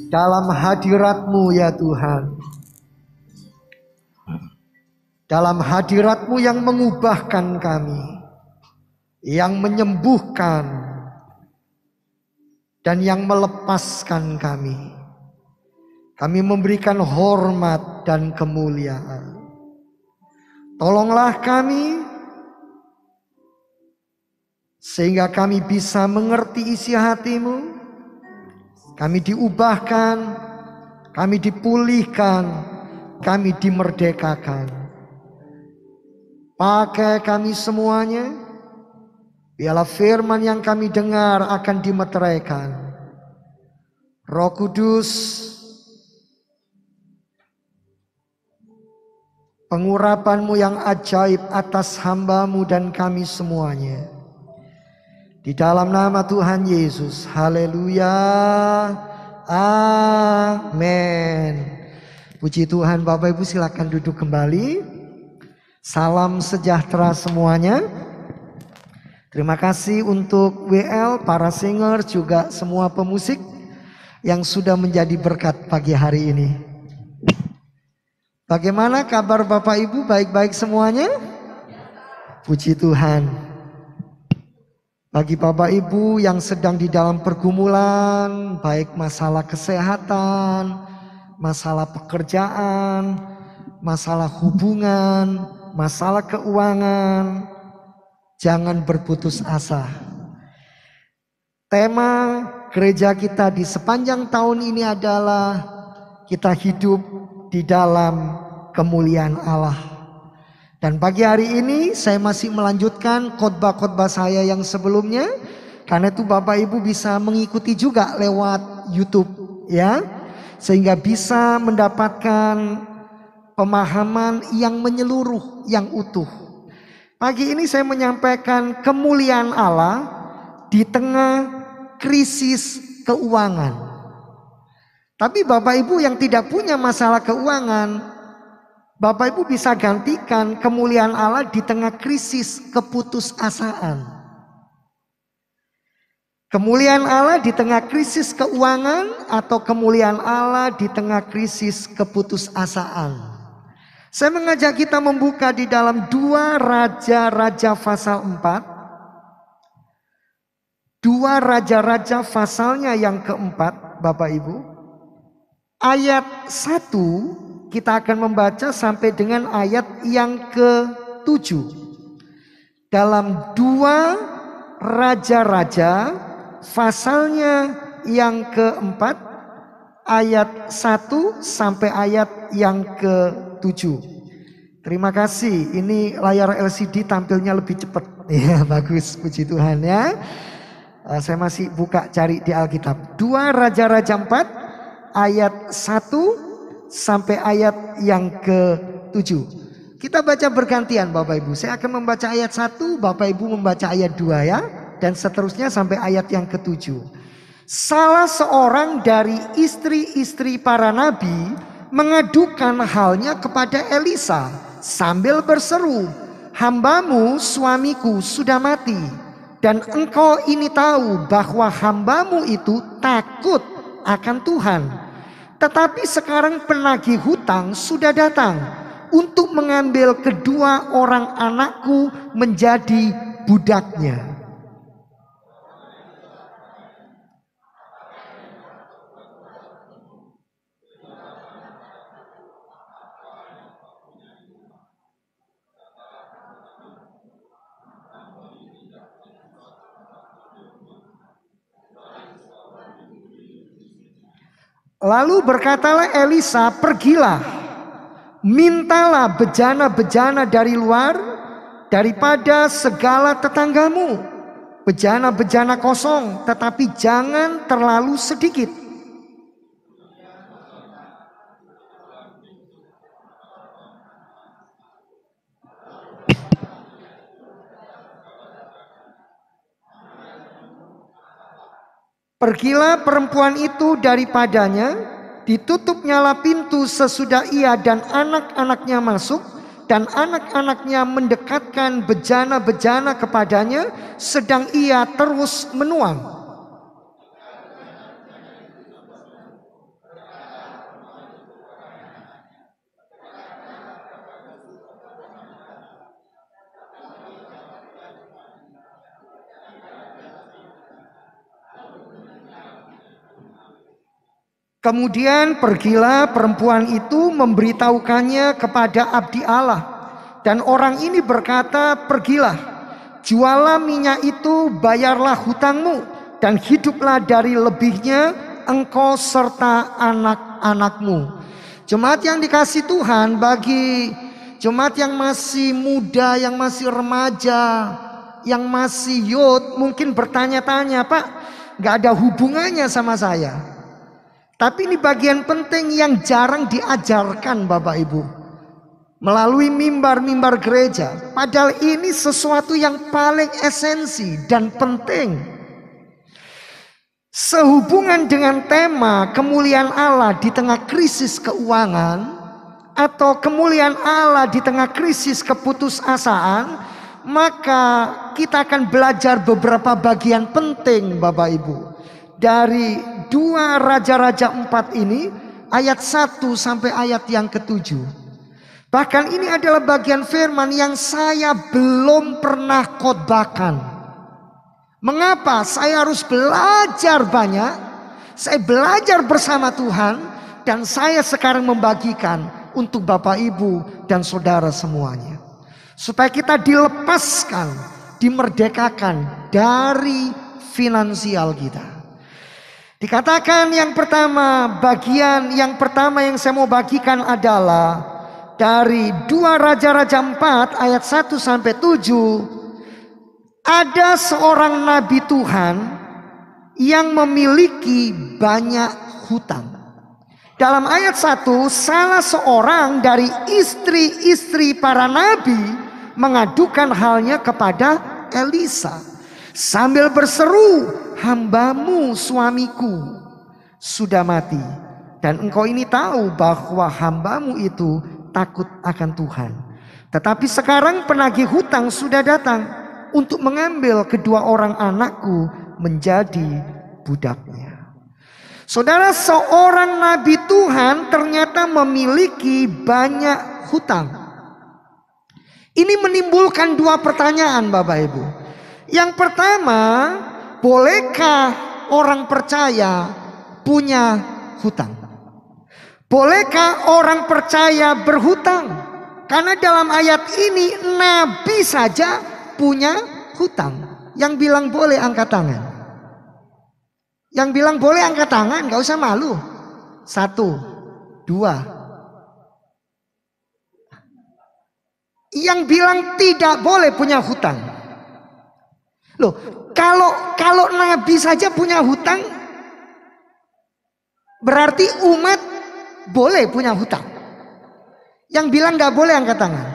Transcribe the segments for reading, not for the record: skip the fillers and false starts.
dalam hadirat-Mu ya Tuhan. Dalam hadirat-Mu yang mengubahkan kami, yang menyembuhkan, dan yang melepaskan kami. Kami memberikan hormat dan kemuliaan. Tolonglah kami, sehingga kami bisa mengerti isi hati-Mu. Kami diubahkan, kami dipulihkan, kami dimerdekakan. Pakai kami semuanya, biarlah firman yang kami dengar akan dimeteraikan. Roh Kudus, pengurapan-Mu yang ajaib atas hamba-Mu dan kami semuanya. Di dalam nama Tuhan Yesus, haleluya, amin. Puji Tuhan. Bapak Ibu silakan duduk kembali. Salam sejahtera semuanya. Terima kasih untuk WL, para singer, juga semua pemusik yang sudah menjadi berkat pagi hari ini. Bagaimana kabar Bapak Ibu? Baik-baik semuanya? Puji Tuhan. Bagi Bapak Ibu yang sedang di dalam pergumulan, baik masalah kesehatan, masalah pekerjaan, masalah hubungan, masalah keuangan, jangan berputus asa. Tema gereja kita di sepanjang tahun ini adalah kita hidup di dalam kemuliaan Allah. Dan pagi hari ini saya masih melanjutkan khotbah-khotbah saya yang sebelumnya. Karena itu Bapak Ibu bisa mengikuti juga lewat YouTube ya. Sehingga bisa mendapatkan pemahaman yang menyeluruh, yang utuh. Pagi ini saya menyampaikan kemuliaan Allah di tengah krisis keuangan. Tapi Bapak Ibu yang tidak punya masalah keuangan, Bapak Ibu bisa gantikan kemuliaan Allah di tengah krisis keputusasaan. Kemuliaan Allah di tengah krisis keuangan atau kemuliaan Allah di tengah krisis keputusasaan. Saya mengajak kita membuka di dalam 2 Raja-Raja pasal 4. 2 Raja-Raja pasalnya yang keempat, Bapak Ibu. Ayat 1 kita akan membaca sampai dengan ayat yang ke-7. Dalam 2 Raja-Raja pasalnya yang keempat, ayat 1 sampai ayat yang ke-7. Terima kasih. Ini layar LCD tampilnya lebih cepat. Ya, bagus, puji Tuhan ya. Saya masih buka cari di Alkitab. 2 Raja-Raja 4 ayat 1 sampai ayat yang ke-7. Kita baca bergantian Bapak Ibu. Saya akan membaca ayat 1, Bapak Ibu membaca ayat 2 ya. Dan seterusnya sampai ayat yang ke-7. Salah seorang dari istri-istri para nabi mengadukan halnya kepada Elisa sambil berseru, "Hambamu suamiku sudah mati. Dan engkau ini tahu bahwa hambamu itu takut akan Tuhan. Tetapi sekarang penagih hutang sudah datang untuk mengambil kedua orang anakku menjadi budaknya." Lalu berkatalah Elisa, "Pergilah, mintalah bejana-bejana dari luar daripada segala tetanggamu. Bejana-bejana kosong, tetapi jangan terlalu sedikit." Pergilah perempuan itu daripadanya, ditutup nyala pintu sesudah ia dan anak-anaknya masuk, dan anak-anaknya mendekatkan bejana-bejana kepadanya, sedang ia terus menuang. Kemudian pergilah perempuan itu memberitahukannya kepada abdi Allah. Dan orang ini berkata, pergilah, jualah minyak itu, bayarlah hutangmu, dan hiduplah dari lebihnya engkau serta anak-anakmu. Jemaat yang dikasih Tuhan, bagi jemaat yang masih muda, yang masih remaja, yang masih youth, mungkin bertanya-tanya, Pak, gak ada hubungannya sama saya. Tapi ini bagian penting yang jarang diajarkan Bapak Ibu melalui mimbar-mimbar gereja. Padahal ini sesuatu yang paling esensi dan penting. Sehubungan dengan tema kemuliaan Allah di tengah krisis keuangan, atau kemuliaan Allah di tengah krisis keputusasaan, maka kita akan belajar beberapa bagian penting Bapak Ibu dari 2 Raja-Raja 4 ini, ayat 1 sampai ayat yang ke-7. Bahkan ini adalah bagian firman yang saya belum pernah khotbahkan. Mengapa? Saya harus belajar banyak. Saya belajar bersama Tuhan. Dan saya sekarang membagikan untuk Bapak Ibu dan saudara semuanya. Supaya kita dilepaskan, dimerdekakan dari finansial kita. Dikatakan yang pertama, bagian yang pertama yang saya mau bagikan adalah dari 2 Raja-Raja 4 ayat 1 sampai 7. Ada seorang nabi Tuhan yang memiliki banyak hutang. Dalam ayat 1, salah seorang dari istri-istri para nabi mengadukan halnya kepada Elisa sambil berseru, hambamu suamiku sudah mati, dan engkau ini tahu bahwa hambamu itu takut akan Tuhan. Tetapi sekarang penagih hutang sudah datang untuk mengambil kedua orang anakku menjadi budaknya. Saudara, seorang nabi Tuhan ternyata memiliki banyak hutang. Ini menimbulkan 2 pertanyaan Bapak Ibu. Yang pertama, bolehkah orang percaya punya hutang? Bolehkah orang percaya berhutang? Karena dalam ayat ini nabi saja punya hutang. Yang bilang boleh angkat tangan. Yang bilang boleh angkat tangan, gak usah malu. 1, 2. Yang bilang tidak boleh punya hutang. Loh, kalau nabi saja punya hutang, berarti umat boleh punya hutang. Yang bilang gak boleh angkat tangan.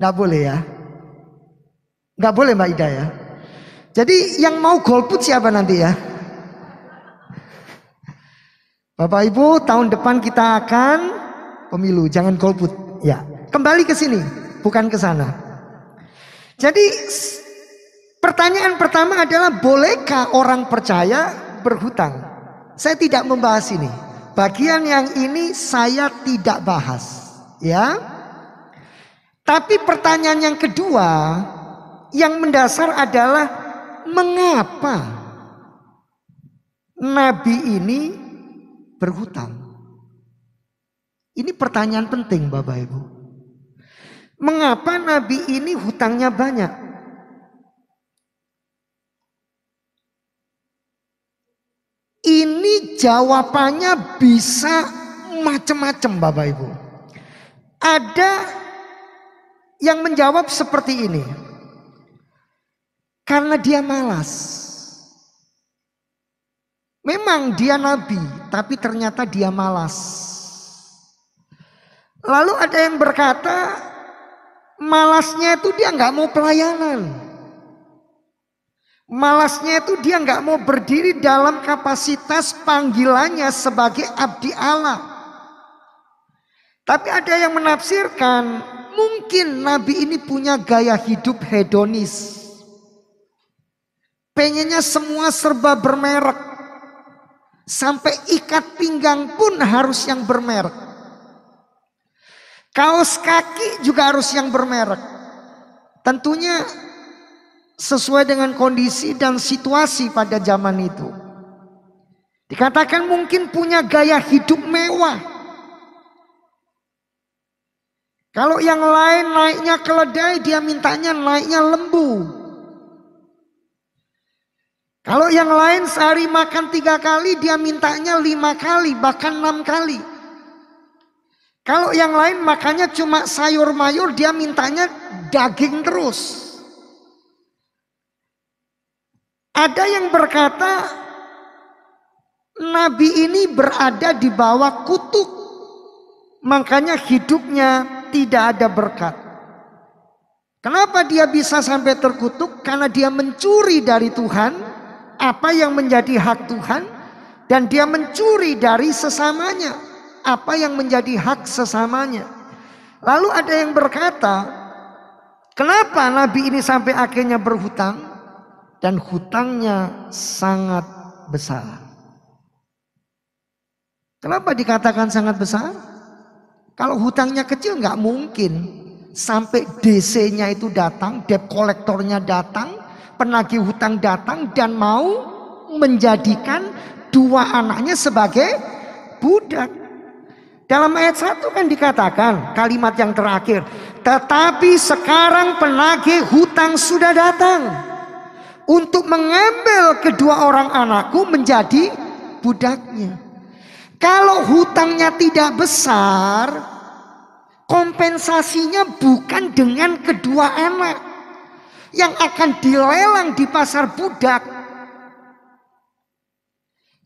Gak boleh ya. Gak boleh Mbak Ida ya. Jadi yang mau golput siapa nanti ya? Bapak Ibu, tahun depan kita akan pemilu, jangan golput ya. Kembali ke sini, bukan ke sana. Jadi pertanyaan pertama adalah, bolehkah orang percaya berhutang? Saya tidak membahas ini. Bagian yang ini saya tidak bahas, ya. Tapi pertanyaan yang kedua yang mendasar adalah, mengapa nabi ini berhutang? Ini pertanyaan penting Bapak Ibu. Mengapa nabi ini hutangnya banyak? Ini jawabannya bisa macam-macam Bapak Ibu. Ada yang menjawab seperti ini. Karena dia malas. Memang dia nabi, tapi ternyata dia malas. Lalu ada yang berkata, malasnya itu dia nggak mau pelayanan. Malasnya itu dia nggak mau berdiri dalam kapasitas panggilannya sebagai abdi Allah. Tapi ada yang menafsirkan, mungkin nabi ini punya gaya hidup hedonis. Pengennya semua serba bermerek. Sampai ikat pinggang pun harus yang bermerek. Kaos kaki juga harus yang bermerek. Tentunya sesuai dengan kondisi dan situasi pada zaman itu. Dikatakan mungkin punya gaya hidup mewah. Kalau yang lain naiknya keledai, dia mintanya naiknya lembu. Kalau yang lain sehari makan 3 kali, dia mintanya 5 kali, bahkan 6 kali. Kalau yang lain makannya cuma sayur mayur, dia mintanya daging terus. Ada yang berkata, Nabi ini berada di bawah kutuk, makanya hidupnya tidak ada berkat. Kenapa dia bisa sampai terkutuk? Karena dia mencuri dari Tuhan apa yang menjadi hak Tuhan, dan dia mencuri dari sesamanya apa yang menjadi hak sesamanya. Lalu ada yang berkata, kenapa Nabi ini sampai akhirnya berhutang? Dan hutangnya sangat besar. Kenapa dikatakan sangat besar? Kalau hutangnya kecil nggak mungkin sampai DC-nya itu datang, debt kolektornya datang, penagih hutang datang dan mau menjadikan 2 anaknya sebagai budak. Dalam ayat 1 kan dikatakan kalimat yang terakhir, tetapi sekarang penagih hutang sudah datang untuk mengambil kedua orang anakku menjadi budaknya. Kalau hutangnya tidak besar, kompensasinya bukan dengan kedua anak yang akan dilelang di pasar budak.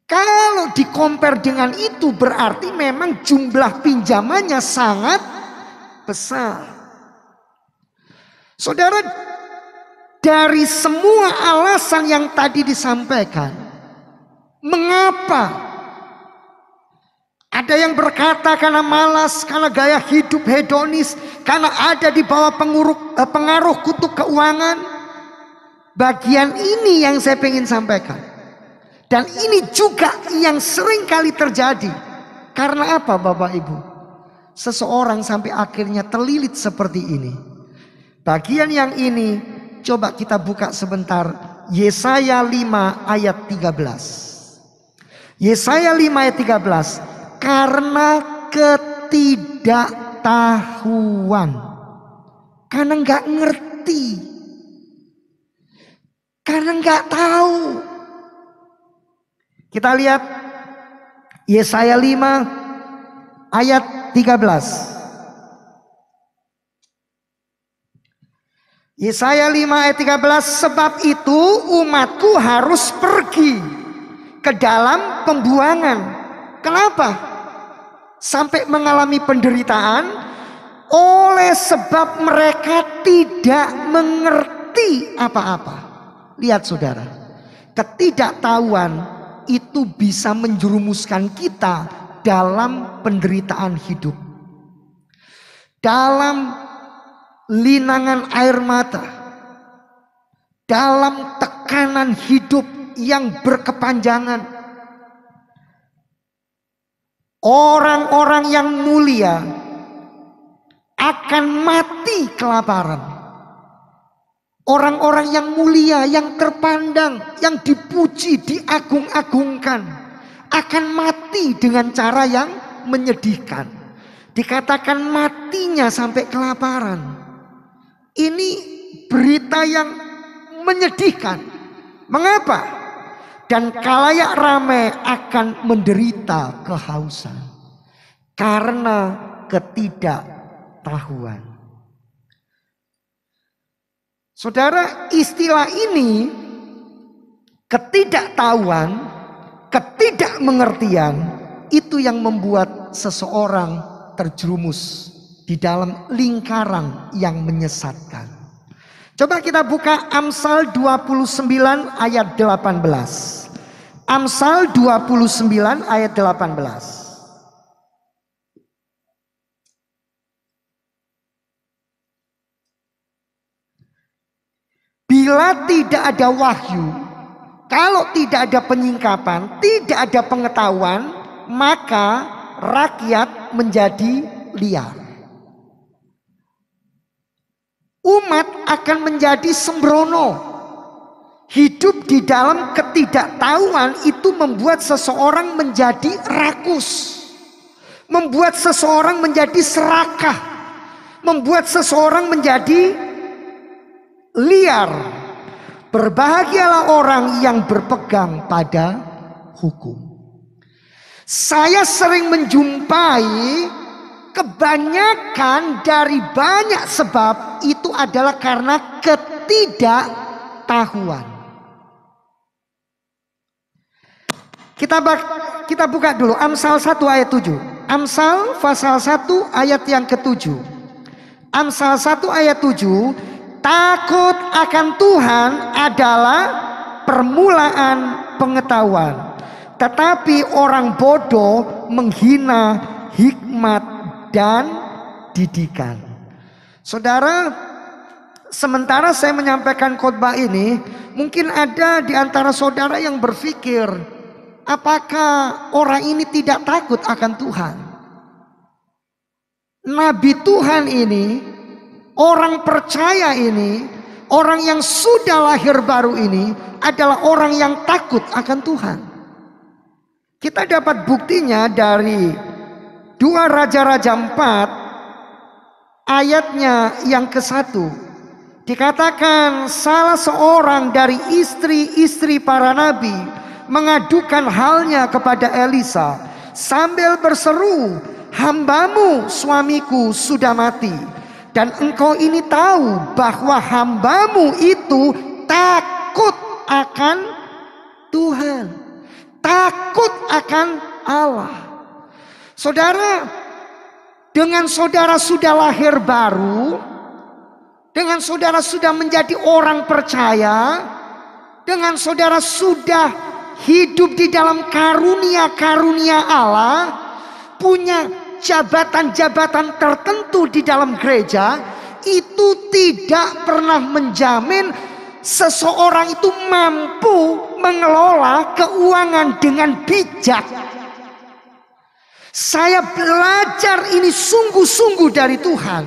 Kalau dikompar dengan itu berarti memang jumlah pinjamannya sangat besar. Saudara, dari semua alasan yang tadi disampaikan, mengapa? Ada yang berkata karena malas, karena gaya hidup hedonis, karena ada di bawah pengaruh kutuk keuangan. Bagian ini yang saya ingin sampaikan. Dan ini juga yang sering kali terjadi. Karena apa Bapak Ibu? Seseorang sampai akhirnya terlilit seperti ini. Bagian yang ini coba kita buka sebentar. Yesaya 5 ayat 13. Yesaya 5 ayat 13. Karena ketidaktahuan. Karena nggak ngerti. Karena nggak tahu. Kita lihat Yesaya 5 ayat 13. Yesaya 5 ayat 13, sebab itu umatku harus pergi ke dalam pembuangan. Kenapa? Sampai mengalami penderitaan oleh sebab mereka tidak mengerti apa-apa. Lihat saudara, ketidaktahuan itu bisa menjerumuskan kita dalam penderitaan hidup, dalam linangan air mata, dalam tekanan hidup yang berkepanjangan. Orang-orang yang mulia akan mati kelaparan. Orang-orang yang mulia, yang terpandang, yang dipuji, diagung-agungkan, akan mati dengan cara yang menyedihkan. Dikatakan matinya sampai kelaparan. Ini berita yang menyedihkan. Mengapa? Dan khalayak ramai akan menderita kehausan karena ketidaktahuan. Saudara, istilah ini ketidaktahuan, ketidakmengertian itu yang membuat seseorang terjerumus di dalam lingkaran yang menyesatkan. Coba kita buka Amsal 29 ayat 18. Amsal 29 ayat 18. Bila tidak ada wahyu, kalau tidak ada penyingkapan, tidak ada pengetahuan, maka rakyat menjadi liar. Umat akan menjadi sembrono. Hidup di dalam ketidaktahuan itu membuat seseorang menjadi rakus, membuat seseorang menjadi serakah, membuat seseorang menjadi liar. Berbahagialah orang yang berpegang pada hukum. Saya sering menjumpai kebanyakan dari banyak sebab itu adalah karena ketidaktahuan. Kita buka dulu Amsal 1 ayat 7. Amsal pasal 1 ayat yang ke-7. Amsal 1 ayat 7. Takut akan Tuhan adalah permulaan pengetahuan, tetapi orang bodoh menghina hikmat dan didikan. Saudara, sementara saya menyampaikan khotbah ini, mungkin ada di antara saudara yang berpikir, apakah orang ini tidak takut akan Tuhan? Nabi Tuhan ini, orang percaya ini, orang yang sudah lahir baru ini adalah orang yang takut akan Tuhan. Kita dapat buktinya dari 2 Raja-Raja 4 ayatnya yang ke-1. Dikatakan salah seorang dari istri-istri para nabi mengadukan halnya kepada Elisa sambil berseru, hambamu suamiku sudah mati, dan engkau ini tahu bahwa hambamu itu takut akan Tuhan, takut akan Allah. Saudara, dengan saudara sudah lahir baru, dengan saudara sudah menjadi orang percaya, dengan saudara sudah hidup di dalam karunia-karunia Allah, punya jabatan-jabatan tertentu di dalam gereja, itu tidak pernah menjamin seseorang itu mampu mengelola keuangan dengan bijak. Saya belajar ini sungguh-sungguh dari Tuhan.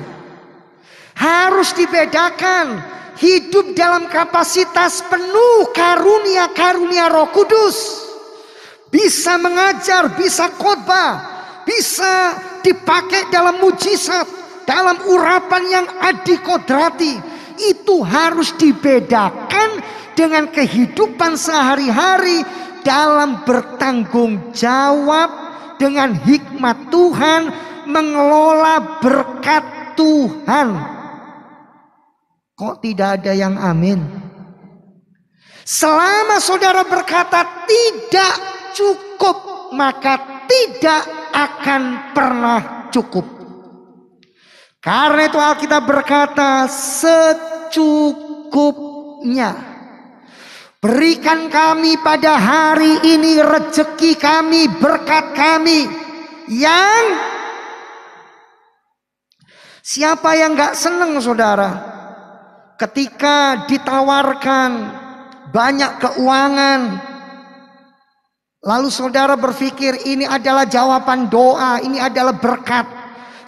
Harus dibedakan hidup dalam kapasitas penuh karunia-karunia Roh Kudus, bisa mengajar, bisa khotbah, bisa dipakai dalam mujizat, dalam urapan yang adikodrati. Itu harus dibedakan dengan kehidupan sehari-hari dalam bertanggung jawab dengan hikmat Tuhan, mengelola berkat Tuhan. Kok tidak ada yang amin? Selama saudara berkata tidak cukup, maka tidak akan pernah cukup. Karena itu Alkitab berkata secukupnya. Berikan kami pada hari ini rezeki kami, berkat kami. Yang siapa yang gak senang saudara ketika ditawarkan banyak keuangan, lalu saudara berpikir ini adalah jawaban doa, ini adalah berkat.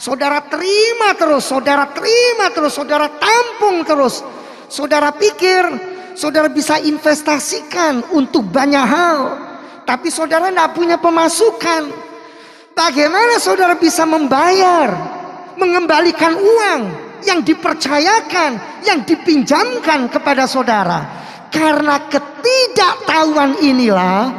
Saudara terima terus, saudara terima terus, saudara tampung terus. Saudara pikir saudara bisa investasikan untuk banyak hal, tapi saudara tidak punya pemasukan. Bagaimana saudara bisa membayar, mengembalikan uang yang dipercayakan, yang dipinjamkan kepada saudara? Karena ketidaktahuan inilah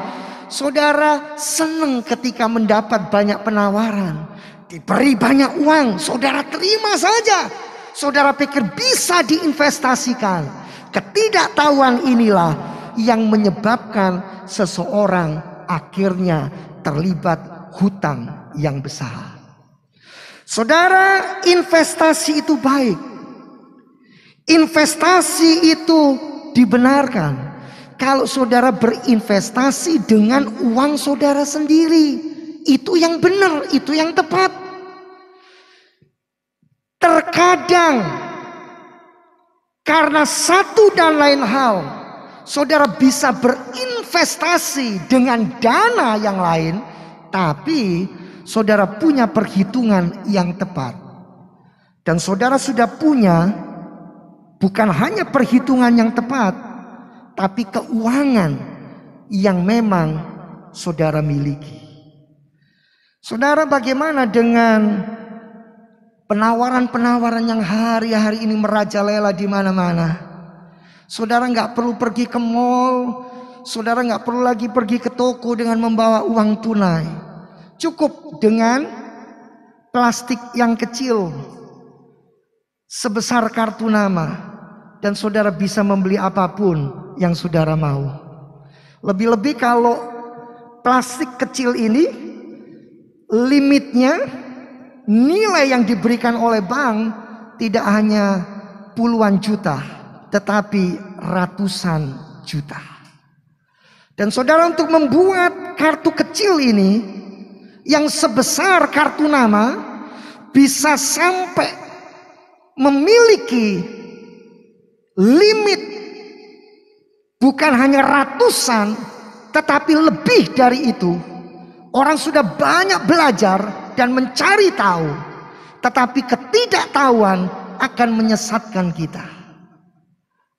saudara senang ketika mendapat banyak penawaran, diberi banyak uang, saudara terima saja. Saudara pikir bisa diinvestasikan. Ketidaktahuan inilah yang menyebabkan seseorang akhirnya terlibat hutang yang besar. Saudara, investasi itu baik. Investasi itu dibenarkan kalau saudara berinvestasi dengan uang saudara sendiri. Itu yang benar, itu yang tepat. Terkadang karena satu dan lain hal, saudara bisa berinvestasi dengan dana yang lain, tapi saudara punya perhitungan yang tepat. Dan saudara sudah punya bukan hanya perhitungan yang tepat, tapi keuangan yang memang saudara miliki. Saudara, bagaimana dengan penawaran-penawaran yang hari-hari ini merajalela di mana-mana? Saudara nggak perlu pergi ke mall, saudara nggak perlu lagi pergi ke toko dengan membawa uang tunai. Cukup dengan plastik yang kecil sebesar kartu nama, dan saudara bisa membeli apapun yang saudara mau. Lebih-lebih kalau plastik kecil ini limitnya, nilai yang diberikan oleh bank tidak hanya puluhan juta, tetapi ratusan juta. Dan saudara, untuk membuat kartu kecil ini yang sebesar kartu nama bisa sampai memiliki limit bukan hanya ratusan, tetapi lebih dari itu. Orang sudah banyak belajar dan mencari tahu, tetapi ketidaktahuan akan menyesatkan kita.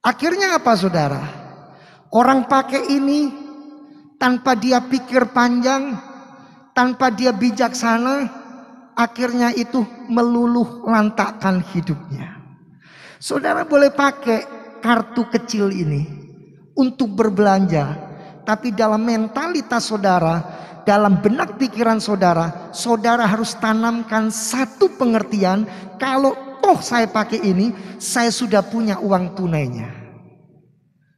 Akhirnya apa, saudara? Orang pakai ini tanpa dia pikir panjang, tanpa dia bijaksana, akhirnya itu meluluh lantakkan hidupnya. Saudara boleh pakai kartu kecil ini untuk berbelanja, tapi dalam mentalitas saudara, dalam benak pikiran saudara, saudara harus tanamkan satu pengertian, kalau toh saya pakai ini, saya sudah punya uang tunainya.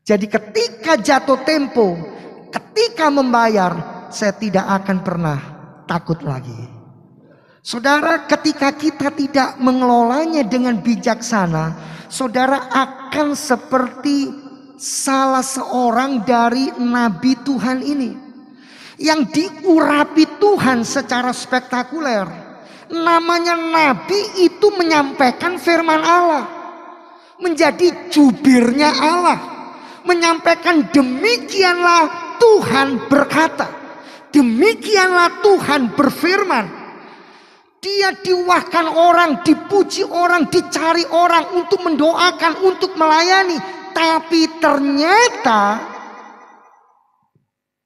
Jadi ketika jatuh tempo, ketika membayar, saya tidak akan pernah takut lagi. Saudara, ketika kita tidak mengelolanya dengan bijaksana, saudara akan seperti salah seorang dari nabi Tuhan ini yang diurapi Tuhan secara spektakuler. Namanya nabi itu menyampaikan firman Allah, menjadi jubirnya Allah, menyampaikan demikianlah Tuhan berkata, demikianlah Tuhan berfirman. Dia diwahkan orang, dipuji orang, dicari orang untuk mendoakan, untuk melayani. Tapi ternyata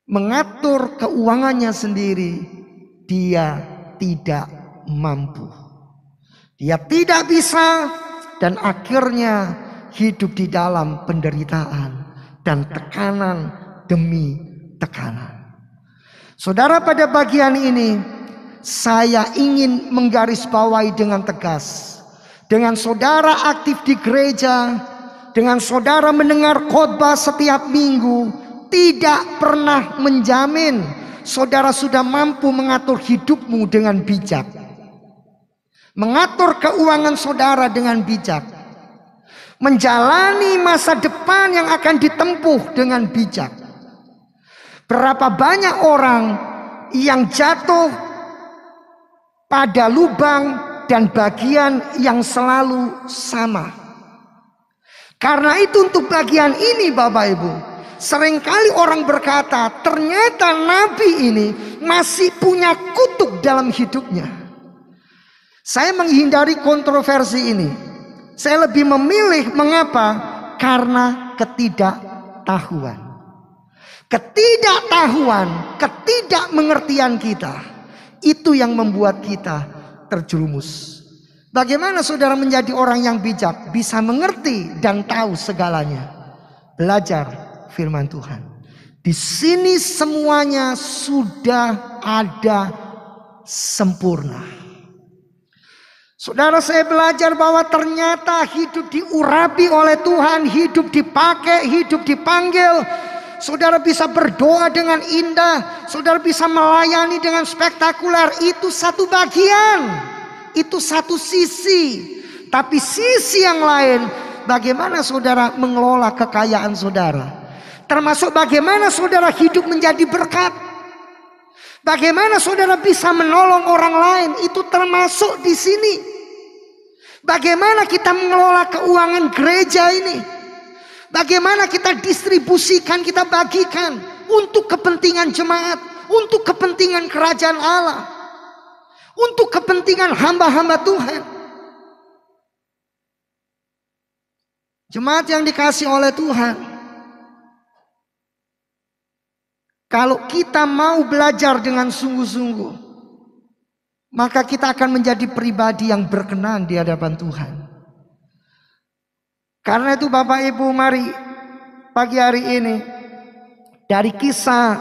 mengatur keuangannya sendiri, dia tidak mampu. Dia tidak bisa, dan akhirnya hidup di dalam penderitaan dan tekanan demi tekanan. Saudara, pada bagian ini saya ingin menggarisbawahi dengan tegas. Dengan saudara aktif di gereja, dengan saudara mendengar khotbah setiap minggu, tidak pernah menjamin saudara sudah mampu mengatur hidupmu dengan bijak, mengatur keuangan saudara dengan bijak, menjalani masa depan yang akan ditempuh dengan bijak. Berapa banyak orang yang jatuh pada lubang dan bagian yang selalu sama. Karena itu untuk bagian ini Bapak Ibu, seringkali orang berkata ternyata nabi ini masih punya kutuk dalam hidupnya. Saya menghindari kontroversi ini. Saya lebih memilih, mengapa? Karena ketidaktahuan. Ketidaktahuan, ketidakmengertian kita, itu yang membuat kita terjerumus. Bagaimana saudara menjadi orang yang bijak, bisa mengerti dan tahu segalanya? Belajar firman Tuhan. Di sini semuanya sudah ada sempurna. Saudara, saya belajar bahwa ternyata hidup diurapi oleh Tuhan, hidup dipakai, hidup dipanggil. Saudara bisa berdoa dengan indah, saudara bisa melayani dengan spektakuler. Itu satu bagian, itu satu sisi. Tapi sisi yang lain, bagaimana saudara mengelola kekayaan saudara, termasuk bagaimana saudara hidup menjadi berkat, bagaimana saudara bisa menolong orang lain, itu termasuk di sini. Bagaimana kita mengelola keuangan gereja ini, bagaimana kita distribusikan, kita bagikan untuk kepentingan jemaat, untuk kepentingan kerajaan Allah, untuk kepentingan hamba-hamba Tuhan. Jemaat yang dikasihi oleh Tuhan, Kalau kita mau belajar dengan sungguh-sungguh, maka kita akan menjadi pribadi yang berkenan di hadapan Tuhan. Karena itu Bapak Ibu, mari pagi hari ini dari kisah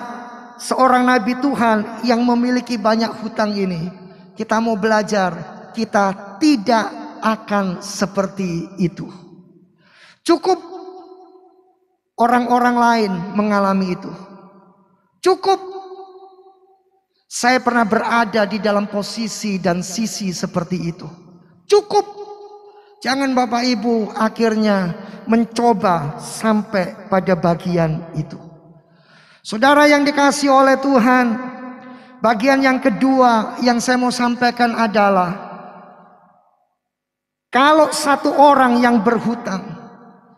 seorang nabi Tuhan yang memiliki banyak hutang ini, kita mau belajar, kita tidak akan seperti itu. Cukup orang-orang lain mengalami itu. Cukup saya pernah berada di dalam posisi dan sisi seperti itu. Cukup. Jangan Bapak Ibu akhirnya mencoba sampai pada bagian itu. Saudara yang dikasihi oleh Tuhan, bagian yang kedua yang saya mau sampaikan adalah, kalau satu orang yang berhutang,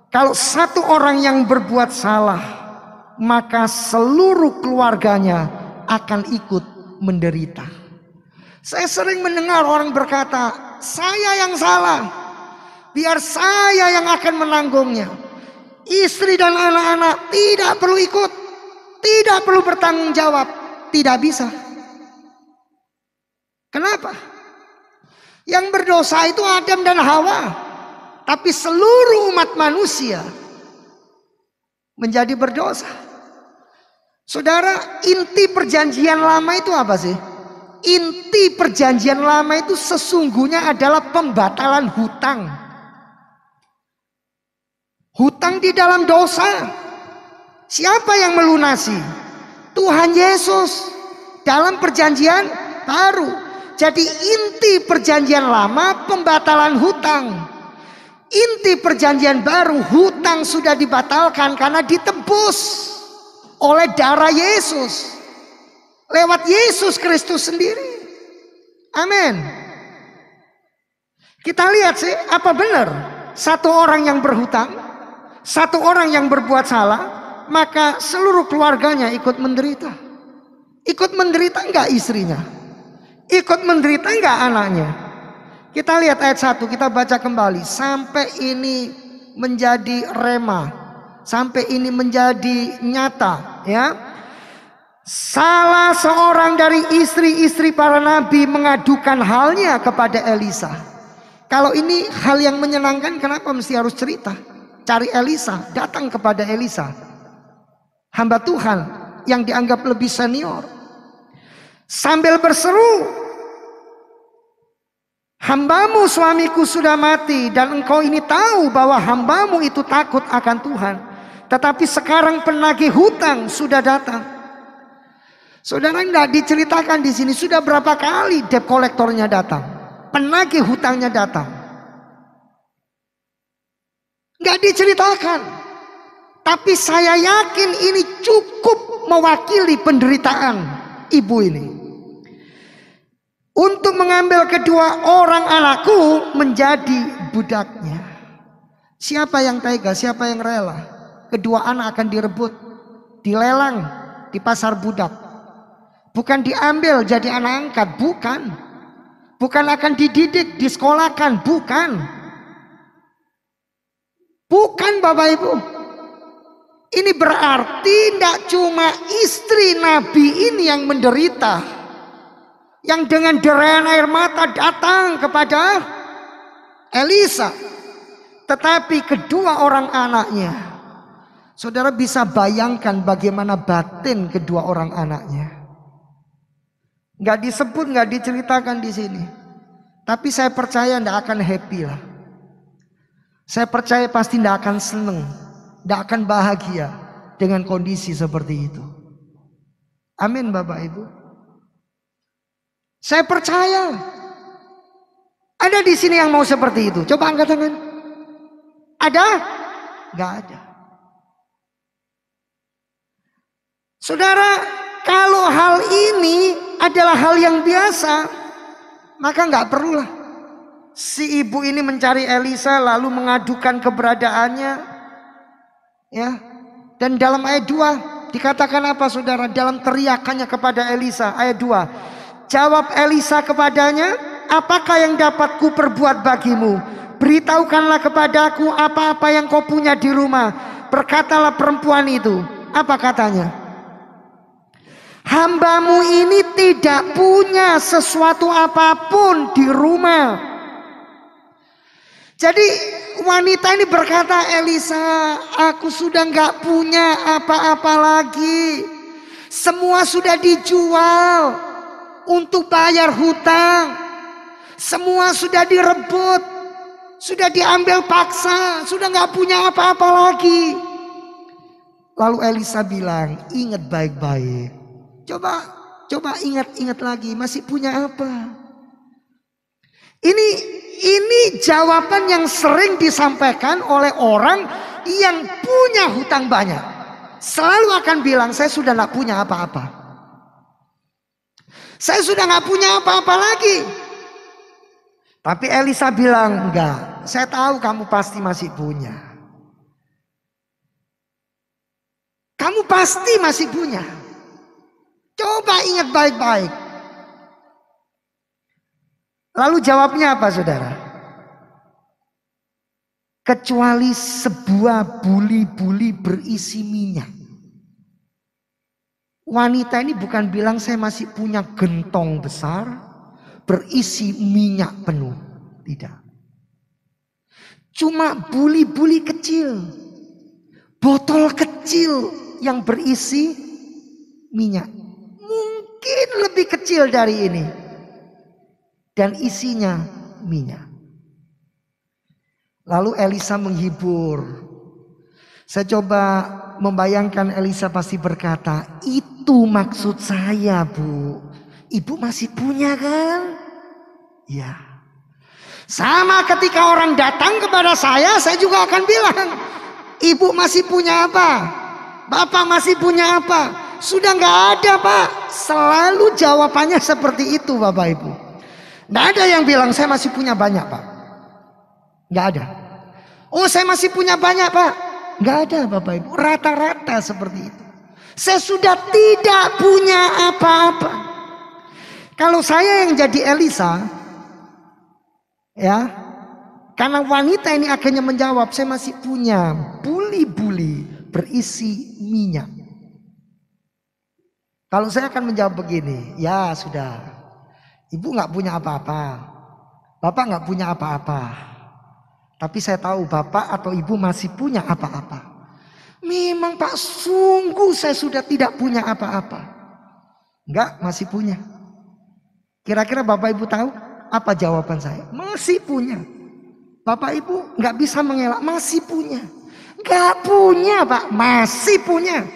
kalau satu orang yang berbuat salah, maka seluruh keluarganya akan ikut menderita. Saya sering mendengar orang berkata, saya yang salah, biar saya yang akan menanggungnya. Istri dan anak-anak tidak perlu ikut, tidak perlu bertanggung jawab. Tidak bisa. Kenapa? Yang berdosa itu Adam dan Hawa, tapi seluruh umat manusia menjadi berdosa. Saudara, inti perjanjian lama itu apa sih? Inti perjanjian lama itu sesungguhnya adalah pembatalan hutang. Hutang di dalam dosa. Siapa yang melunasi? Tuhan Yesus dalam perjanjian baru. Jadi inti perjanjian lama pembatalan hutang. Inti perjanjian baru, hutang sudah dibatalkan karena ditebus oleh darah Yesus, lewat Yesus Kristus sendiri. Amin. Kita lihat sih, apa benar satu orang yang berhutang, satu orang yang berbuat salah, maka seluruh keluarganya ikut menderita. Ikut menderita enggak istrinya? Ikut menderita enggak anaknya? Kita lihat ayat 1, kita baca kembali sampai ini menjadi rema. Sampai ini menjadi nyata, ya. Salah seorang dari istri-istri para nabi mengadukan halnya kepada Elisa. Kalau ini hal yang menyenangkan, kenapa mesti harus cerita? Cari Elisa, datang kepada Elisa, hamba Tuhan yang dianggap lebih senior, sambil berseru, hambamu suamiku sudah mati, dan engkau ini tahu bahwa hambamu itu takut akan Tuhan. Tetapi sekarang penagih hutang sudah datang. Saudara, enggak diceritakan di sini sudah berapa kali debt kolektornya datang, penagih hutangnya datang. Enggak diceritakan. Tapi saya yakin ini cukup mewakili penderitaan ibu ini. Untuk mengambil kedua orang anakku menjadi budaknya. Siapa yang tega? Siapa yang rela? Kedua anak akan direbut, dilelang di pasar budak. Bukan diambil jadi anak angkat, bukan. Bukan akan dididik, disekolahkan, bukan. Bukan Bapak Ibu. Ini berarti tidak cuma istri Nabi ini yang menderita, yang dengan derayan air mata datang kepada Elisa, tetapi kedua orang anaknya. Saudara bisa bayangkan bagaimana batin kedua orang anaknya. Nggak disebut, nggak diceritakan di sini. Tapi saya percaya tidak akan happy lah. Saya percaya pasti tidak akan seneng, tidak akan bahagia dengan kondisi seperti itu. Amin Bapak Ibu. Saya percaya. Ada di sini yang mau seperti itu? Coba angkat tangan. Ada? Nggak ada. Saudara, kalau hal ini adalah hal yang biasa, maka nggak perlulah si ibu ini mencari Elisa lalu mengadukan keberadaannya, ya. Dan dalam ayat 2 dikatakan apa saudara? Dalam teriakannya kepada Elisa, ayat 2, jawab Elisa kepadanya, apakah yang dapat ku perbuat bagimu? Beritahukanlah kepadaku apa-apa yang kau punya di rumah. Berkatalah perempuan itu. Apa katanya? Hambamu ini tidak punya sesuatu apapun di rumah. Jadi wanita ini berkata, Elisa, aku sudah nggak punya apa-apa lagi. Semua sudah dijual untuk bayar hutang. Semua sudah direbut, sudah diambil paksa, sudah nggak punya apa-apa lagi. Lalu Elisa bilang, ingat baik-baik. Coba ingat-ingat lagi, masih punya apa? Ini jawaban yang sering disampaikan oleh orang yang punya hutang banyak. Selalu akan bilang, saya sudah gak punya apa-apa. Saya sudah gak punya apa-apa lagi. Tapi Elisa bilang, enggak, saya tahu kamu pasti masih punya. Kamu pasti masih punya. Coba ingat baik-baik. Lalu jawabnya apa, saudara? Kecuali sebuah buli-buli berisi minyak. Wanita ini bukan bilang saya masih punya gentong besar berisi minyak penuh. Tidak. Cuma buli-buli kecil. Botol kecil yang berisi minyak. Mungkin lebih kecil dari ini. Dan isinya minyak. Lalu Elisa menghibur. Saya coba membayangkan Elisa pasti berkata, itu maksud saya, Bu. Ibu masih punya kan? Ya. Sama ketika orang datang kepada saya juga akan bilang, Ibu masih punya apa? Bapak masih punya apa? Sudah nggak ada, Pak. Selalu jawabannya seperti itu, Bapak Ibu. Nggak ada yang bilang saya masih punya banyak, Pak. Nggak ada. Oh, saya masih punya banyak, Pak. Nggak ada, Bapak Ibu. Rata-rata seperti itu. Saya sudah tidak punya apa-apa. Kalau saya yang jadi Elisa, ya, karena wanita ini akhirnya menjawab, saya masih punya buli-buli berisi minyak. Kalau saya akan menjawab begini, ya sudah, ibu nggak punya apa-apa, bapak nggak punya apa-apa, tapi saya tahu bapak atau ibu masih punya apa-apa. Memang Pak, sungguh saya sudah tidak punya apa-apa. Enggak, masih punya. Kira-kira bapak ibu tahu apa jawaban saya? Masih punya. Bapak ibu nggak bisa mengelak, masih punya. Nggak punya, Pak, masih punya.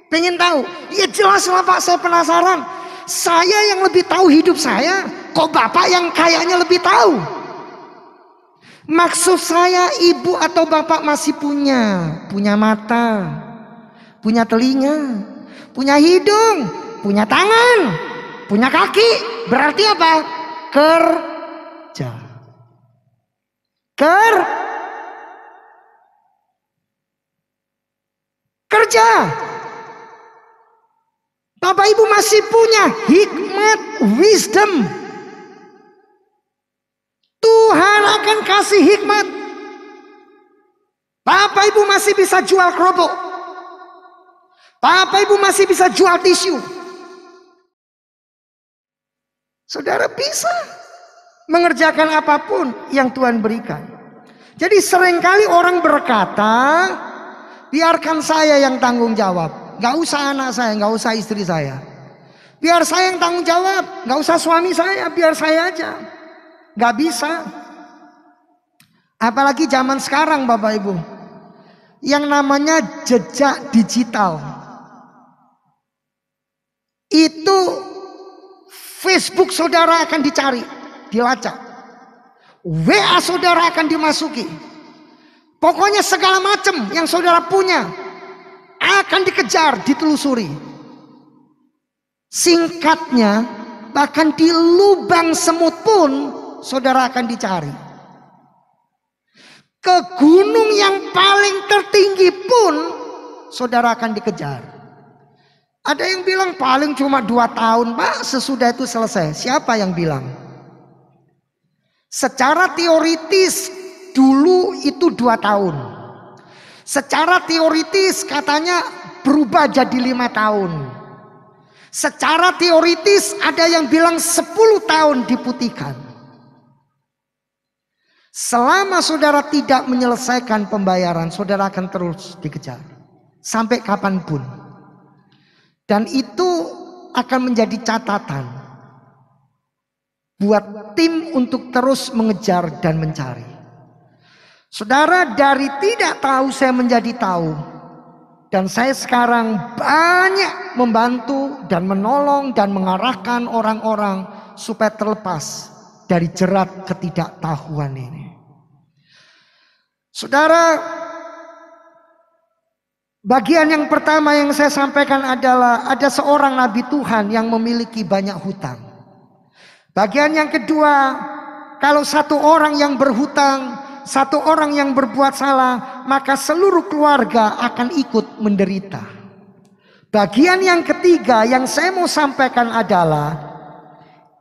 Pengen tahu? Ya jelas lah, Pak, saya penasaran. Saya yang lebih tahu hidup saya, kok bapak yang kayaknya lebih tahu? Maksud saya, ibu atau bapak masih punya mata, punya telinga, punya hidung, punya tangan, punya kaki. Berarti apa? Kerja. Kerja. Bapak ibu masih punya hikmat, wisdom. Tuhan akan kasih hikmat. Bapak ibu masih bisa jual kerupuk. Bapak ibu masih bisa jual tisu. Saudara bisa mengerjakan apapun yang Tuhan berikan. Jadi seringkali orang berkata, biarkan saya yang tanggung jawab. Gak usah anak saya, gak usah istri saya. Biar saya yang tanggung jawab. Gak usah suami saya, biar saya aja. Gak bisa. Apalagi zaman sekarang Bapak Ibu, yang namanya jejak digital. Itu Facebook saudara akan dicari, dilacak. WA saudara akan dimasuki. Pokoknya segala macam yang saudara punya akan dikejar, ditelusuri. Singkatnya, bahkan di lubang semut pun saudara akan dicari. Ke gunung yang paling tertinggi pun saudara akan dikejar. Ada yang bilang paling cuma 2 tahun, Pak, sesudah itu selesai. Siapa yang bilang? Secara teoritis dulu itu 2 tahun. Secara teoritis katanya berubah jadi 5 tahun. Secara teoritis ada yang bilang 10 tahun diputihkan. Selama saudara tidak menyelesaikan pembayaran, saudara akan terus dikejar. Sampai kapanpun. Dan itu akan menjadi catatan buat tim untuk terus mengejar dan mencari. Saudara, dari tidak tahu saya menjadi tahu. Dan saya sekarang banyak membantu dan menolong dan mengarahkan orang-orang supaya terlepas dari jerat ketidaktahuan ini. Saudara, bagian yang pertama yang saya sampaikan adalah ada seorang nabi Tuhan yang memiliki banyak hutang. Bagian yang kedua, kalau satu orang yang berhutang, satu orang yang berbuat salah, maka seluruh keluarga akan ikut menderita. Bagian yang ketiga yang saya mau sampaikan adalah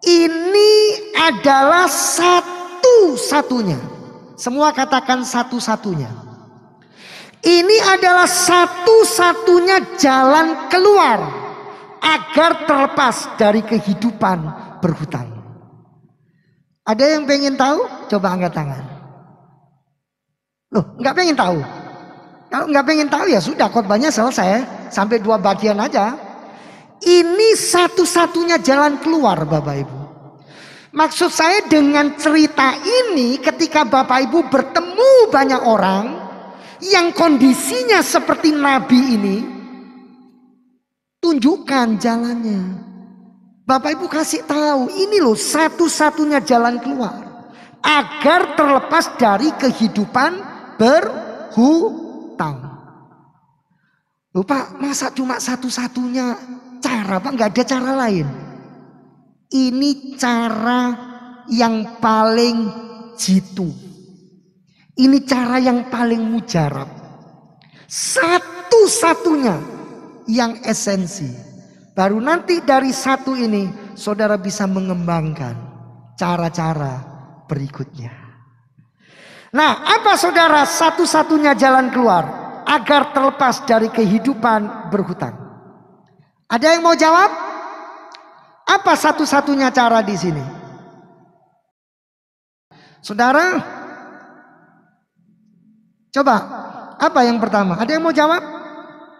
ini adalah satu-satunya. Semua katakan satu-satunya. Ini adalah satu-satunya jalan keluar agar terlepas dari kehidupan berhutang. Ada yang pengen tahu? Coba angkat tangan. Loh, nggak pengen tahu? Kalau nggak pengen tahu ya sudah, khotbahnya selesai. Sampai 2 bagian aja. Ini satu-satunya jalan keluar, Bapak Ibu. Maksud saya dengan cerita ini, ketika Bapak Ibu bertemu banyak orang yang kondisinya seperti nabi ini, tunjukkan jalannya. Bapak Ibu kasih tahu, ini loh satu-satunya jalan keluar agar terlepas dari kehidupan berhutang. Loh Pak, masa cuma satu-satunya cara Pak? Nggak ada cara lain. Ini cara yang paling jitu. Ini cara yang paling mujarab. Satu-satunya yang esensi. Baru nanti dari satu ini saudara bisa mengembangkan cara-cara berikutnya. Nah, apa saudara satu-satunya jalan keluar agar terlepas dari kehidupan berhutang? Ada yang mau jawab? Apa satu-satunya cara di sini? Saudara, coba, apa yang pertama? Ada yang mau jawab?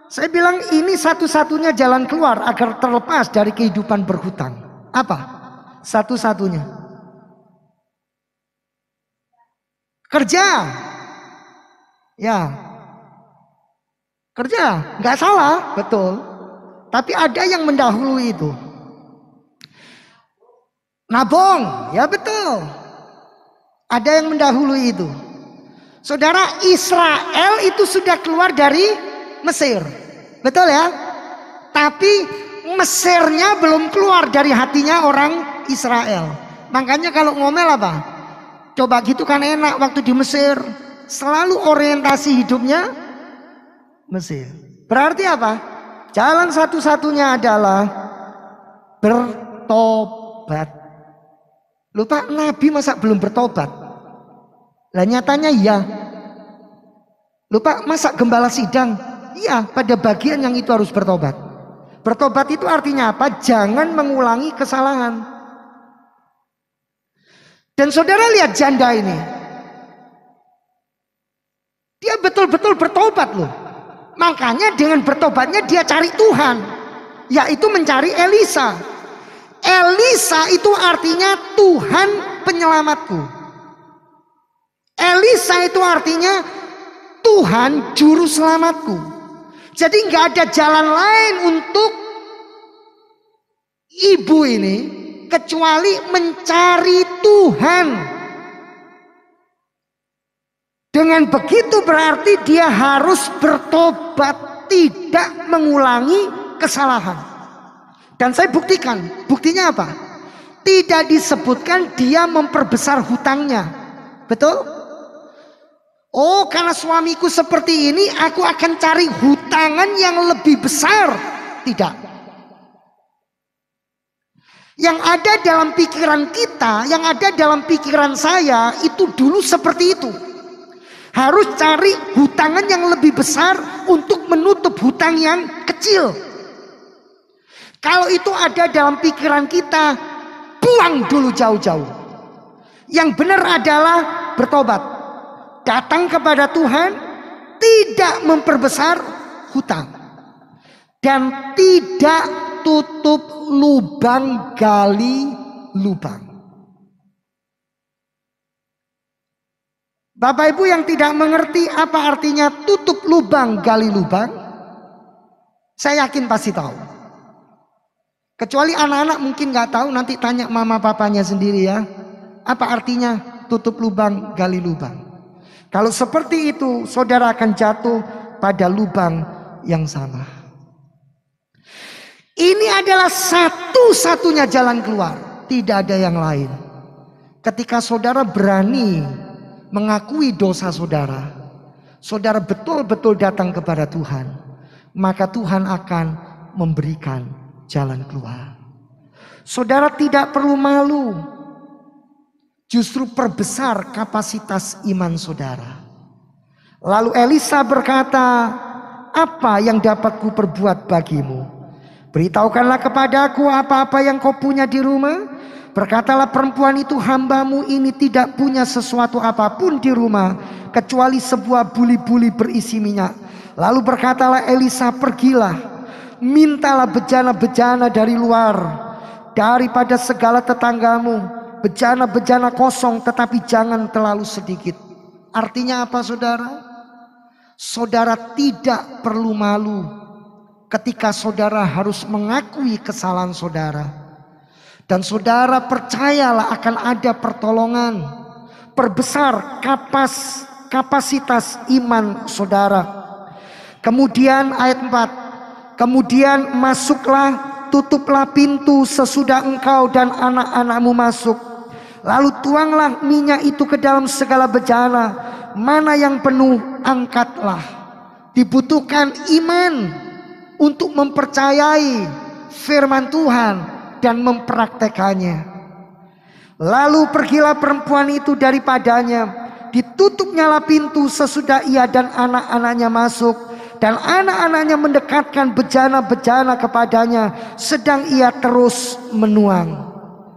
Saya bilang ini satu-satunya jalan keluar agar terlepas dari kehidupan berhutang. Apa? Satu-satunya. Kerja. Ya. Kerja, nggak salah, betul. Tapi ada yang mendahului itu. Nabung, ya betul. Ada yang mendahului itu. Saudara, Israel itu sudah keluar dari Mesir. Betul ya? Tapi Mesirnya belum keluar dari hatinya orang Israel. Makanya kalau ngomel apa? Coba gitu kan enak waktu di Mesir. Selalu orientasi hidupnya Mesir. Berarti apa? Jalan satu-satunya adalah bertobat. Lupa Nabi masa belum bertobat? Lah nyatanya iya. Lupa masa gembala sidang? Iya, pada bagian yang itu harus bertobat. Bertobat itu artinya apa? Jangan mengulangi kesalahan. Dan saudara lihat janda ini. Dia betul-betul bertobat loh. Makanya dengan bertobatnya dia cari Tuhan. Yaitu mencari Elisa. Elisa itu artinya Tuhan penyelamatku. Elisa itu artinya Tuhan juru selamatku. Jadi nggak ada jalan lain untuk ibu ini kecuali mencari Tuhan. Dengan begitu berarti dia harus bertobat, tidak mengulangi kesalahan. Dan saya buktikan, buktinya apa? Tidak disebutkan dia memperbesar hutangnya. Betul? Oh, karena suamiku seperti ini, aku akan cari hutangan yang lebih besar. Tidak. Yang ada dalam pikiran kita, yang ada dalam pikiran saya, itu dulu seperti itu. Harus cari hutangan yang lebih besar untuk menutup hutang yang kecil. Kalau itu ada dalam pikiran kita, buang dulu jauh-jauh. Yang benar adalah bertobat, datang kepada Tuhan, tidak memperbesar hutang, dan tidak tutup lubang gali lubang. Bapak Ibu yang tidak mengerti apa artinya tutup lubang gali lubang, saya yakin pasti tahu. Kecuali anak-anak mungkin nggak tahu, nanti tanya mama papanya sendiri ya. Apa artinya tutup lubang gali lubang? Kalau seperti itu, saudara akan jatuh pada lubang yang sama. Ini adalah satu-satunya jalan keluar, tidak ada yang lain. Ketika saudara berani mengakui dosa saudara, saudara betul-betul datang kepada Tuhan, maka Tuhan akan memberikan jalan keluar. Saudara tidak perlu malu, justru perbesar kapasitas iman saudara. Lalu Elisa berkata, apa yang dapat ku perbuat bagimu? Beritahukanlah kepadaku apa-apa yang kau punya di rumah. Berkatalah perempuan itu, hambamu ini tidak punya sesuatu apapun di rumah kecuali sebuah buli-buli berisi minyak. Lalu berkatalah Elisa, pergilah, mintalah bejana-bejana dari luar, daripada segala tetanggamu, bejana-bejana kosong tetapi jangan terlalu sedikit. Artinya apa saudara? Saudara tidak perlu malu ketika saudara harus mengakui kesalahan saudara. Dan saudara percayalah akan ada pertolongan. Perbesar kapasitas iman saudara. Kemudian ayat 4. Kemudian masuklah, tutuplah pintu sesudah engkau dan anak-anakmu masuk. Lalu tuanglah minyak itu ke dalam segala bejana. Mana yang penuh, angkatlah. Dibutuhkan iman untuk mempercayai firman Tuhan dan mempraktekannya. Lalu pergilah perempuan itu daripadanya, ditutupnyalah pintu sesudah ia dan anak-anaknya masuk, dan anak-anaknya mendekatkan bejana-bejana kepadanya, sedang ia terus menuang.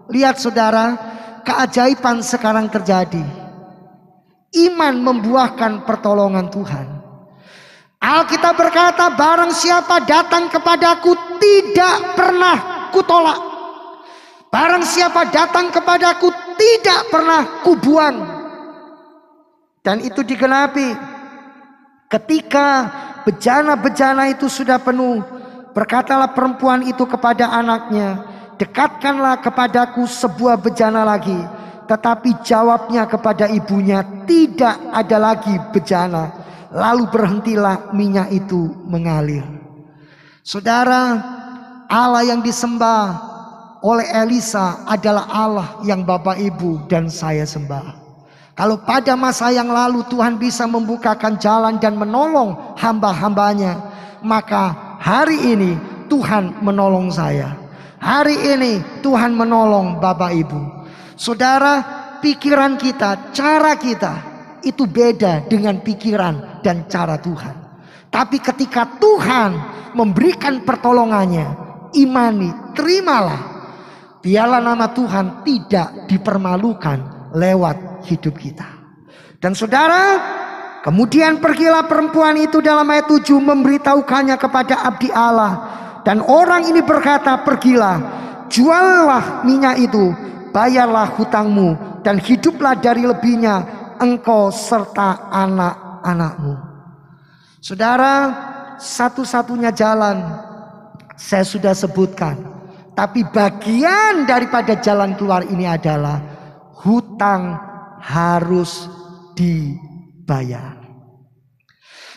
Lihat saudara, keajaiban sekarang terjadi. Iman membuahkan pertolongan Tuhan. Alkitab berkata, barang siapa datang kepadaku tidak pernah kutolak. Barang siapa datang kepadaku tidak pernah kubuang. Dan itu digenapi ketika bejana-bejana itu sudah penuh. Berkatalah perempuan itu kepada anaknya, dekatkanlah kepadaku sebuah bejana lagi. Tetapi jawabnya kepada ibunya, tidak ada lagi bejana. Lalu berhentilah minyak itu mengalir. Saudara, Allah yang disembah oleh Elisa adalah Allah yang Bapak Ibu dan saya sembah. Kalau pada masa yang lalu Tuhan bisa membukakan jalan dan menolong hamba-hambanya, maka hari ini Tuhan menolong saya. Hari ini Tuhan menolong Bapak Ibu. Saudara, pikiran kita, cara kita itu beda dengan pikiran dan cara Tuhan. Tapi ketika Tuhan memberikan pertolongannya, imani, terimalah. Biarlah nama Tuhan tidak dipermalukan lewat hidup kita. Dan saudara, kemudian pergilah perempuan itu dalam ayat 7 memberitahukannya kepada abdi Allah. Dan orang ini berkata, pergilah, juallah minyak itu, bayarlah hutangmu, dan hiduplah dari lebihnya engkau serta anak-anakmu. Saudara, satu-satunya jalan saya sudah sebutkan. Tapi bagian daripada jalan keluar ini adalah hutang harus dibayar.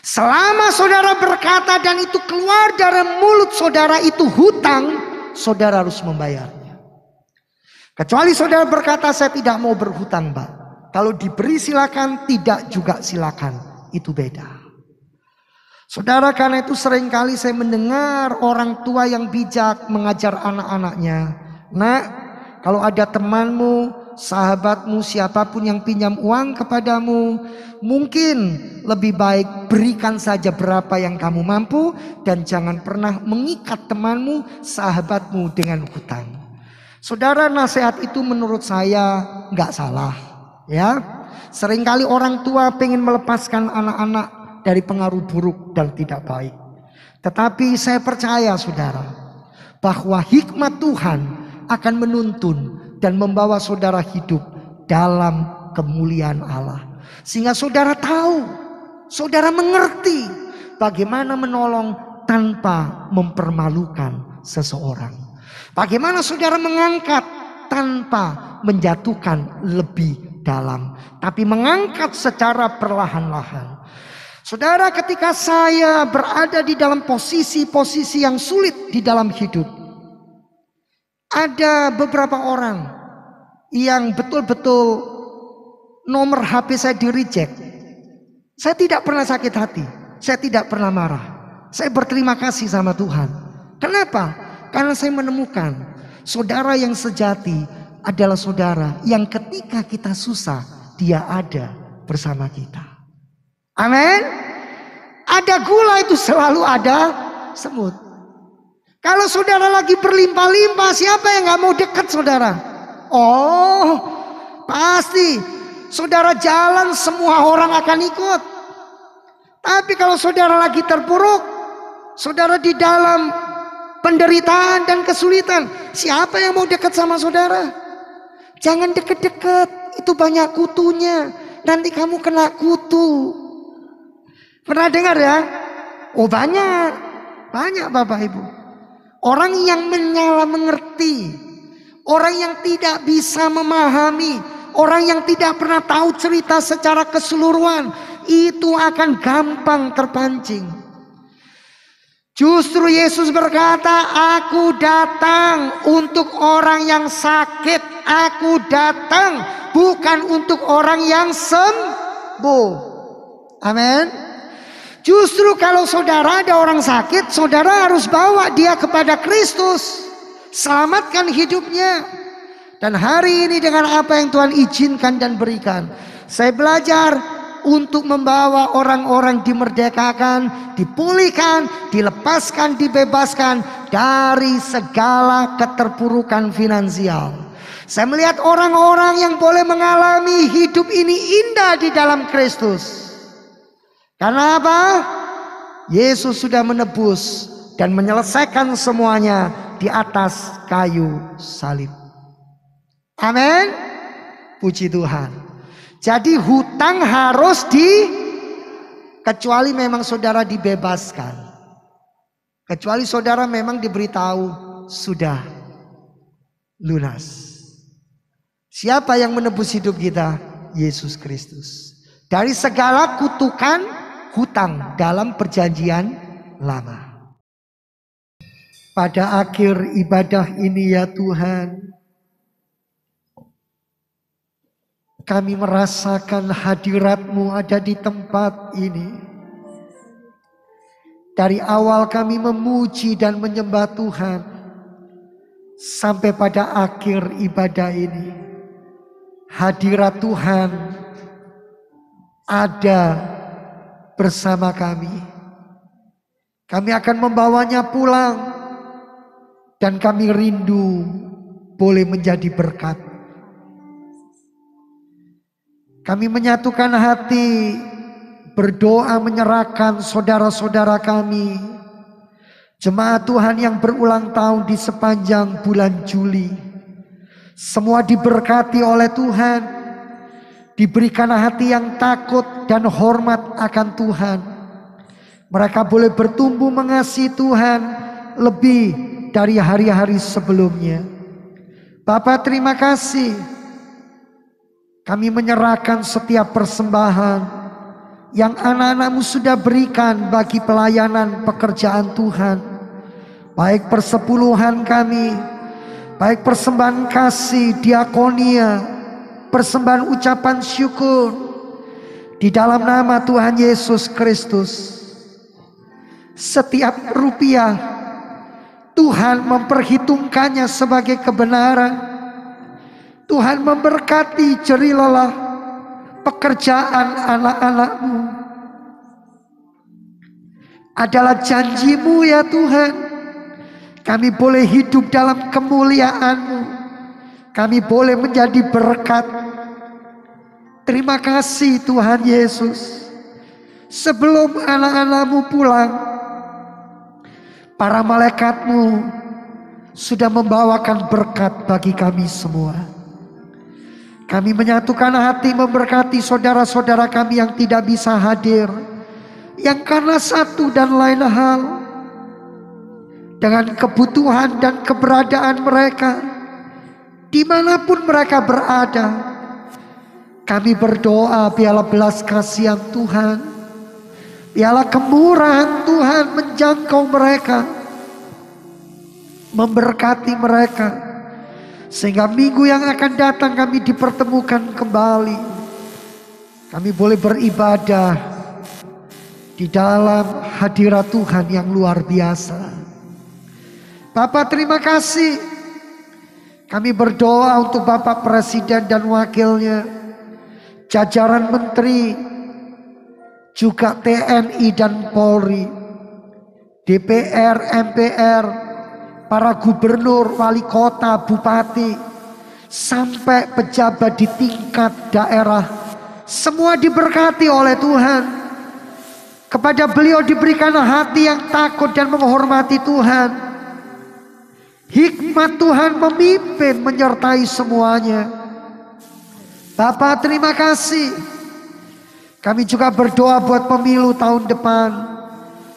Selama saudara berkata dan itu keluar dari mulut saudara itu hutang, saudara harus membayarnya. Kecuali saudara berkata, saya tidak mau berhutang, Pak. Kalau diberi silakan, tidak juga silakan. Itu beda. Saudara, karena itu seringkali saya mendengar orang tua yang bijak mengajar anak-anaknya. Nak, kalau ada temanmu sahabatmu, siapapun yang pinjam uang kepadamu, mungkin lebih baik berikan saja berapa yang kamu mampu, dan jangan pernah mengikat temanmu, sahabatmu dengan hutang. Saudara, nasihat itu menurut saya nggak salah, ya. Seringkali orang tua pengen melepaskan anak-anak dari pengaruh buruk dan tidak baik. Tetapi saya percaya, saudara, bahwa hikmat Tuhan akan menuntun dan membawa saudara hidup dalam kemuliaan Allah. Sehingga saudara tahu, saudara mengerti bagaimana menolong tanpa mempermalukan seseorang. Bagaimana saudara mengangkat tanpa menjatuhkan lebih dalam, tapi mengangkat secara perlahan-lahan. Saudara, ketika saya berada di dalam posisi-posisi yang sulit di dalam hidup, ada beberapa orang yang betul-betul nomor HP saya di reject. Saya tidak pernah sakit hati, saya tidak pernah marah. Saya berterima kasih sama Tuhan. Kenapa? Karena saya menemukan saudara yang sejati adalah saudara yang ketika kita susah, dia ada bersama kita. Amin. Ada gula itu selalu ada semut. Kalau saudara lagi berlimpah-limpah, siapa yang gak mau dekat saudara? Oh, pasti saudara jalan semua orang akan ikut. Tapi kalau saudara lagi terpuruk, saudara di dalam penderitaan dan kesulitan, siapa yang mau dekat sama saudara? Jangan deket-deket, itu banyak kutunya. Nanti kamu kena kutu. Pernah dengar ya? Oh banyak Bapak Ibu. Orang yang menyalah mengerti, orang yang tidak bisa memahami, orang yang tidak pernah tahu cerita secara keseluruhan, itu akan gampang terpancing. Justru Yesus berkata, aku datang untuk orang yang sakit, aku datang bukan untuk orang yang sembuh. Amin. Justru kalau saudara ada orang sakit, saudara harus bawa dia kepada Kristus. Selamatkan hidupnya. Dan hari ini dengan apa yang Tuhan izinkan dan berikan, saya belajar untuk membawa orang-orang dimerdekakan, dipulihkan, dilepaskan, dibebaskan dari segala keterpurukan finansial. Saya melihat orang-orang yang boleh mengalami hidup ini indah di dalam Kristus. Karena apa? Yesus sudah menebus dan menyelesaikan semuanya di atas kayu salib. Amin. Puji Tuhan. Jadi hutang harus kecuali memang saudara dibebaskan. Kecuali saudara memang diberitahu sudah lunas. Siapa yang menebus hidup kita? Yesus Kristus. Dari segala kutukan hutang dalam perjanjian lama. Pada akhir ibadah ini ya Tuhan, kami merasakan hadirat-Mu ada di tempat ini. Dari awal kami memuji dan menyembah Tuhan, sampai pada akhir ibadah ini, hadirat Tuhan ada bersama kami. Kami akan membawanya pulang, dan kami rindu boleh menjadi berkat. Kami menyatukan hati, berdoa menyerahkan saudara-saudara kami, jemaat Tuhan yang berulang tahun di sepanjang bulan Juli. Semua diberkati oleh Tuhan, diberikan hati yang takut dan hormat akan Tuhan. Mereka boleh bertumbuh mengasihi Tuhan lebih dari hari-hari sebelumnya. Bapa, terima kasih. Kami menyerahkan setiap persembahan yang anak-anak-Mu sudah berikan bagi pelayanan pekerjaan Tuhan. Baik persepuluhan kami, baik persembahan kasih, diakonia, persembahan ucapan syukur, di dalam nama Tuhan Yesus Kristus. Setiap rupiah Tuhan memperhitungkannya sebagai kebenaran. Tuhan memberkati jerih lelah pekerjaan anak-anak-Mu. Adalah janji-Mu ya Tuhan. Kami boleh hidup dalam kemuliaan-Mu. Kami boleh menjadi berkat. Terima kasih Tuhan Yesus. Sebelum anak-anak-Mu pulang, para malaikat-Mu sudah membawakan berkat bagi kami semua. Kami menyatukan hati memberkati saudara-saudara kami yang tidak bisa hadir, yang karena satu dan lain hal, dengan kebutuhan dan keberadaan mereka, dimanapun mereka berada, kami berdoa biarlah belas kasihan Tuhan, biarlah kemurahan Tuhan menjangkau mereka, memberkati mereka, sehingga minggu yang akan datang kami dipertemukan kembali. Kami boleh beribadah di dalam hadirat Tuhan yang luar biasa. Bapak terima kasih. Kami berdoa untuk Bapak Presiden dan wakilnya, jajaran menteri, juga TNI dan Polri, DPR, MPR, para gubernur, wali kota, bupati, sampai pejabat di tingkat daerah, semua diberkati oleh Tuhan. Kepada beliau diberikan hati yang takut dan menghormati Tuhan. Hikmat Tuhan memimpin menyertai semuanya. Bapak terima kasih. Kami juga berdoa buat pemilu tahun depan,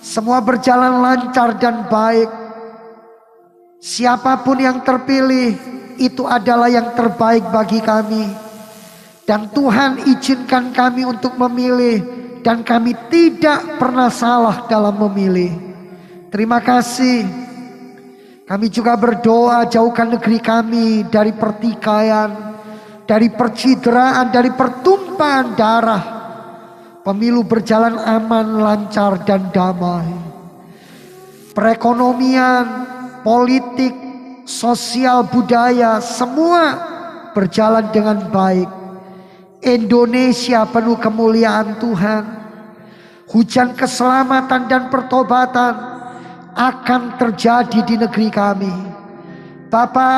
semua berjalan lancar dan baik. Siapapun yang terpilih, itu adalah yang terbaik bagi kami. Dan Tuhan izinkan kami untuk memilih, dan kami tidak pernah salah dalam memilih. Terima kasih. Kami juga berdoa jauhkan negeri kami dari pertikaian, dari percideraan, dari pertumpahan darah. Pemilu berjalan aman, lancar dan damai. Perekonomian, politik, sosial, budaya, semua berjalan dengan baik. Indonesia penuh kemuliaan Tuhan. Hujan keselamatan dan pertobatan akan terjadi di negeri kami. Bapa,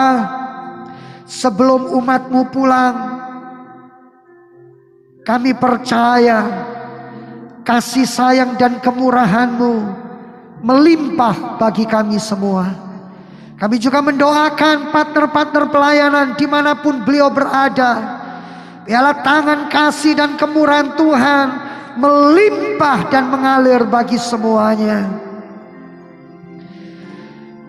sebelum umat-Mu pulang, kami percaya kasih sayang dan kemurahan-Mu melimpah bagi kami semua. Kami juga mendoakan partner-partner pelayanan dimanapun beliau berada. Biarlah tangan kasih dan kemurahan Tuhan melimpah dan mengalir bagi semuanya.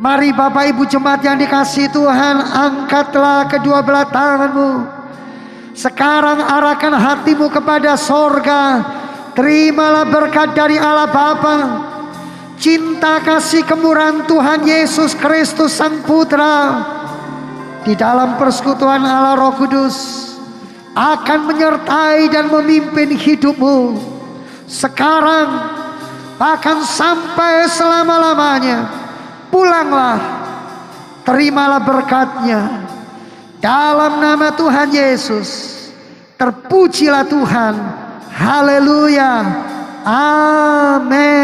Mari Bapak Ibu jemaat yang dikasihi Tuhan, angkatlah kedua belah tangan-Mu. Sekarang arahkan hatimu kepada sorga. Terimalah berkat dari Allah Bapa, cinta kasih kemurahan Tuhan Yesus Kristus Sang Putra, di dalam persekutuan Allah Roh Kudus akan menyertai dan memimpin hidupmu sekarang bahkan sampai selama-lamanya. Pulanglah, terimalah berkatnya dalam nama Tuhan Yesus. Terpujilah Tuhan. Haleluya. Amin.